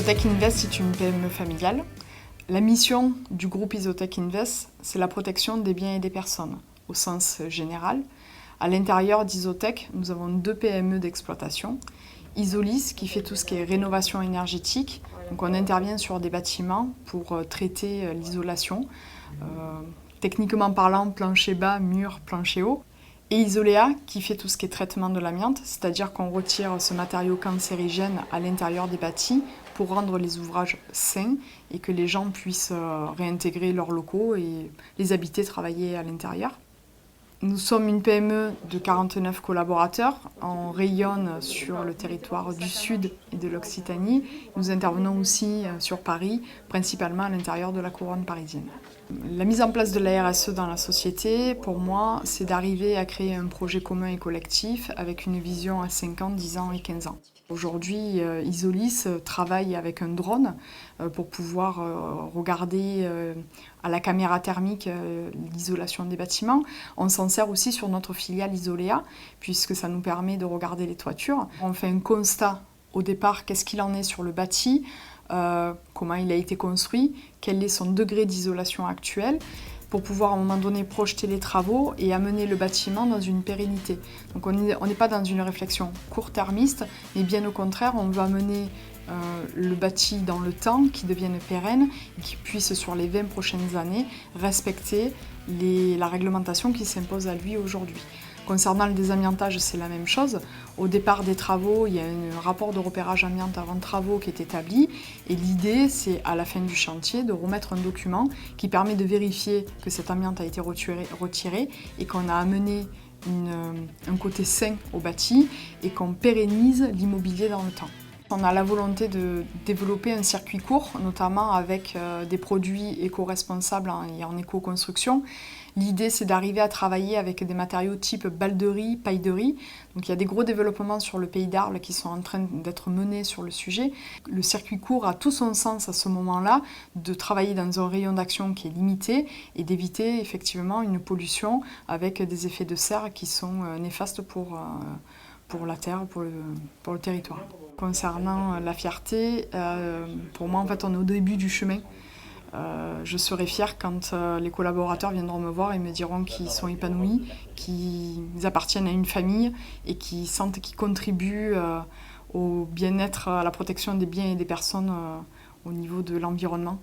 Isotech Invest est une PME familiale. La mission du groupe Isotech Invest, c'est la protection des biens et des personnes, au sens général. À l'intérieur d'Isotech, nous avons 2 PME d'exploitation. Isolis, qui fait tout ce qui est rénovation énergétique. Donc on intervient sur des bâtiments pour traiter l'isolation. Techniquement parlant, plancher bas, mur, plancher haut. Et Isolea, qui fait tout ce qui est traitement de l'amiante, c'est-à-dire qu'on retire ce matériau cancérigène à l'intérieur des bâtis pour rendre les ouvrages sains et que les gens puissent réintégrer leurs locaux et les habiter, travailler à l'intérieur. Nous sommes une PME de 49 collaborateurs. On rayonne sur le territoire du Sud et de l'Occitanie. Nous intervenons aussi sur Paris, principalement à l'intérieur de la couronne parisienne. La mise en place de la RSE dans la société, pour moi, c'est d'arriver à créer un projet commun et collectif avec une vision à 5 ans, 10 ans et 15 ans. Aujourd'hui, Isolis travaille avec un drone pour pouvoir regarder à la caméra thermique l'isolation des bâtiments. On s'en sert aussi sur notre filiale Isolea, puisque ça nous permet de regarder les toitures. On fait un constat au départ, qu'est-ce qu'il en est sur le bâti, comment il a été construit, quel est son degré d'isolation actuel, pour pouvoir à un moment donné projeter les travaux et amener le bâtiment dans une pérennité. Donc on n'est pas dans une réflexion court-termiste, mais bien au contraire, on veut amener le bâti dans le temps, qui devienne pérenne et qui puisse sur les 20 prochaines années respecter la réglementation qui s'impose à lui aujourd'hui. Concernant le désamiantage, c'est la même chose. Au départ des travaux, il y a un rapport de repérage amiante avant travaux qui est établi. Et l'idée, c'est à la fin du chantier de remettre un document qui permet de vérifier que cette amiante a été retirée et qu'on a amené un côté sain au bâti et qu'on pérennise l'immobilier dans le temps. On a la volonté de développer un circuit court, notamment avec des produits éco-responsables et en éco-construction. L'idée, c'est d'arriver à travailler avec des matériaux type balle de riz, paille de riz. Donc il y a des gros développements sur le pays d'Arles qui sont en train d'être menés sur le sujet. Le circuit court a tout son sens à ce moment-là, de travailler dans un rayon d'action qui est limité et d'éviter effectivement une pollution avec des effets de serre qui sont néfastes pour la terre, pour le territoire. Concernant la fierté, pour moi, en fait, on est au début du chemin. Je serai fière quand les collaborateurs viendront me voir et me diront qu'ils sont épanouis, qu'ils appartiennent à une famille et qu'ils sentent qu'ils contribuent au bien-être, à la protection des biens et des personnes au niveau de l'environnement.